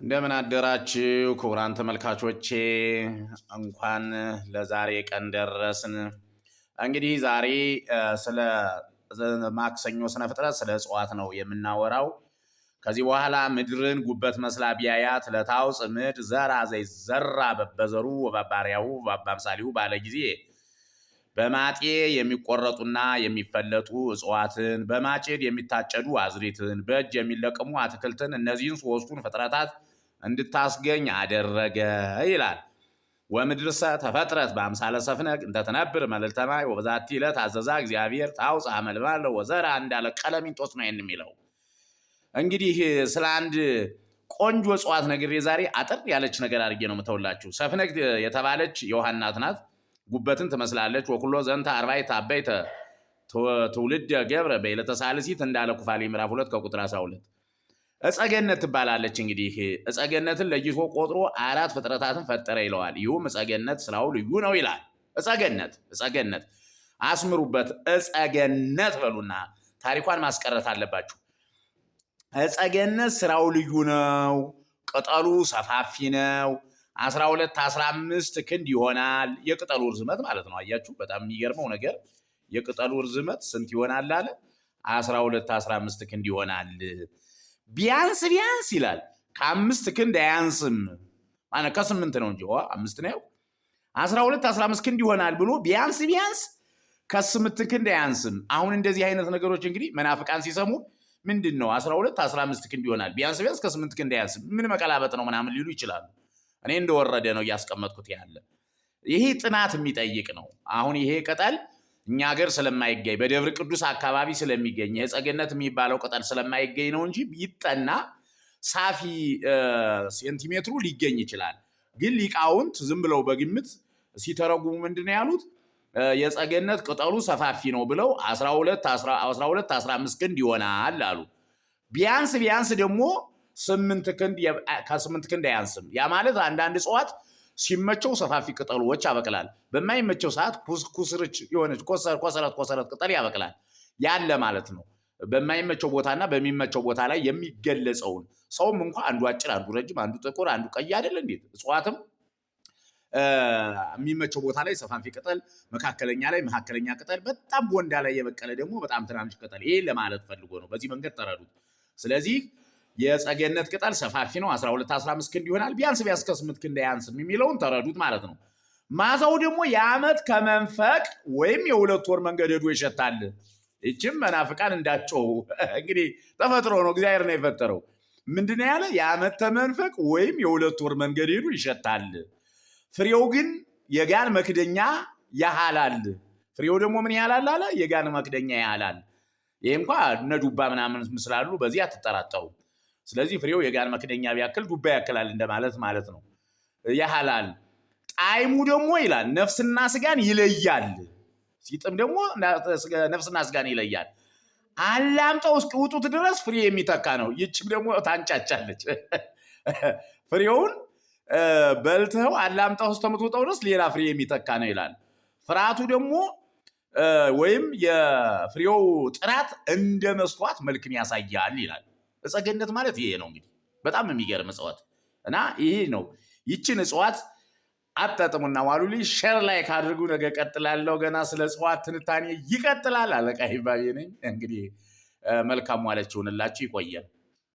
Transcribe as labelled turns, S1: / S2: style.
S1: እንደምን አደራችሁ ክቡራን ተመልካቾቼ፣ እንኳን ለዛሬ ቀን ደረስን። እንግዲህ ዛሬ ስለ ማክሰኞ ስነ ፍጥረት ስለ እጽዋት ነው የምናወራው። ከዚህ በኋላ ምድርን ጉበት መስላ ቢያያት ለታውፅ ምድ ዘራ ዘይዘራ በበዘሩ ወባባሪያው ወባምሳሊው ባለ ጊዜ በማጤ የሚቆረጡና የሚፈለጡ እጽዋትን፣ በማጭድ የሚታጨዱ አዝሪትን፣ በእጅ የሚለቅሙ አትክልትን እነዚህን ሶስቱን ፍጥረታት እንድታስገኝ አደረገ ይላል። ወምድርሰ ተፈጥረት በአምሳለ ሰፍነግ እንተተነብር መልዕልተ ማይ ወበዛቲ ዕለት አዘዛ እግዚአብሔር ታውፅአ መልማለ ወዘራ እንዳለ ቀለሚንጦስ ነው የሚለው። እንግዲህ ስለ አንድ ቆንጆ እጽዋት ነግሬ ዛሬ አጠር ያለች ነገር አድርጌ ነው የምተውላችሁ። ሰፍነግ የተባለች የውሃ እናት ናት። ጉበትን ትመስላለች። ወኩሎ ዘንተ አርባዕተ አበይተ ትውልድ ገብረ በዕለተ ሳልሲት እንዳለ ኩፋሌ ምዕራፍ 2 ከቁጥር 12 እጸገነት ትባላለች። እንግዲህ እጸገነትን ለይቶ ቆጥሮ 4 ፍጥረታትን ፈጠረ ይለዋል። ይሁም እጸገነት ስራው ልዩ ነው ይላል። እጸገነት አስምሩበት። እጸገነት በሉና ታሪኳን ማስቀረት አለባችሁ። እጸገነት ስራው ልዩ ነው። ቅጠሉ ሰፋፊ ነው። 12-15 ክንድ ይሆናል። የቅጠሉ ርዝመት ማለት ነው። አያችሁ፣ በጣም የሚገርመው ነገር የቅጠሉ ርዝመት ስንት ይሆናል አለ? 12-15 ክንድ ይሆናል። ቢያንስ ይላል ከ5 ክንድ አያንስም። ማለት ከ8 ነው እንጂ 5 ነው። 12-15 ክንድ ይሆናል ብሎ ቢያንስ ከ8 ክንድ አያንስም። አሁን እንደዚህ አይነት ነገሮች እንግዲህ መናፍቃን ሲሰሙ ምንድን ነው 12-15 ክንድ ይሆናል ቢያንስ ከ8 ክንድ አያንስም ምን መቀላበጥ ነው ምናምን ሊሉ ይችላሉ። እኔ እንደወረደ ነው እያስቀመጥኩት ያለ። ይሄ ጥናት የሚጠይቅ ነው። አሁን ይሄ ቅጠል እኛ ሀገር ስለማይገኝ በደብረ ቅዱስ አካባቢ ስለሚገኝ የጸገነት የሚባለው ቅጠል ስለማይገኝ ነው እንጂ ቢጠና ሳፊ ሴንቲሜትሩ ሊገኝ ይችላል። ግን ሊቃውንት ዝም ብለው በግምት ሲተረጉሙ ምንድነው ያሉት? የጸገነት ቅጠሉ ሰፋፊ ነው ብለው 12-15 ክንድ ይሆናል አሉ። ቢያንስ ደግሞ 8 ክንድ ከ8 ክንድ አያንስም። ያ ማለት አንዳንድ እጽዋት ሲመቸው ሰፋፊ ቅጠሎች ያበቅላል። በማይመቸው ሰዓት ኩስርች የሆነች ኮሰረት ቅጠል ያበቅላል። ያለ ማለት ነው። በማይመቸው ቦታና በሚመቸው ቦታ ላይ የሚገለጸውን ሰውም እንኳን አንዱ አጭር፣ አንዱ ረጅም፣ አንዱ ጥቁር፣ አንዱ ቀይ አይደል እንዴት? እጽዋትም የሚመቸው ቦታ ላይ ሰፋፊ ቅጠል፣ መካከለኛ ላይ መካከለኛ ቅጠል፣ በጣም ቦንዳ ላይ የበቀለ ደግሞ በጣም ትናንሽ ቅጠል። ይሄ ለማለት ፈልጎ ነው። በዚህ መንገድ ተረዱት። ስለዚህ የጸገነት ቅጠል ሰፋፊ ነው። 12-15 ክንድ ይሆናል። ቢያንስ ከ8 ክንድ አያንስም የሚለውን ተረዱት ማለት ነው። ማዛው ደግሞ የዓመት ከመንፈቅ ወይም የ2 ወር መንገድ ሄዶ ይሸታል። ይችም መናፍቃን እንዳጮው እንግዲህ ተፈጥሮ ነው፣ እግዚአብሔር ነው የፈጠረው። ምንድነው ያለ? የዓመት ተመንፈቅ ወይም የ2 ወር መንገድ ሄዶ ይሸታል። ፍሬው ግን የጋን መክደኛ ያህላል። ፍሬው ደግሞ ምን ያህላል አለ? የጋን መክደኛ ያህላል። ይሄ እንኳን እነ ዱባ ምናምን ስላሉ በዚህ አትጠራጠሩ። ስለዚህ ፍሬው የጋን መክደኛ ቢያክል ዱባ ያክላል እንደማለት ማለት ነው። ያህላል። ጣዕሙ ደግሞ ይላል ነፍስና ስጋን ይለያል። ሲጥም ደግሞ ነፍስና ስጋን ይለያል። አላምጠው እስኪውጡት ድረስ ፍሬ የሚተካ ነው። ይችም ደግሞ ታንጫጫለች። ፍሬውን በልተው አላምጠው እስከምትወጣው ድረስ ሌላ ፍሬ የሚተካ ነው ይላል። ፍርሃቱ ደግሞ ወይም የፍሬው ጥራት እንደ መስተዋት መልክን ያሳያል ይላል። እጸገነት ማለት ይሄ ነው። እንግዲህ በጣም የሚገርም እጽዋት እና ይሄ ነው። ይችን እጽዋት አጣጥሙና ዋሉልኝ። ሼር ላይ ካድርጉ። ነገ ቀጥላለሁ። ገና ስለ እጽዋት ትንታኔ ይቀጥላል። አለቃ ይባቤ ነኝ። እንግዲህ መልካም ዋለች ይሁንላችሁ። ይቆያል።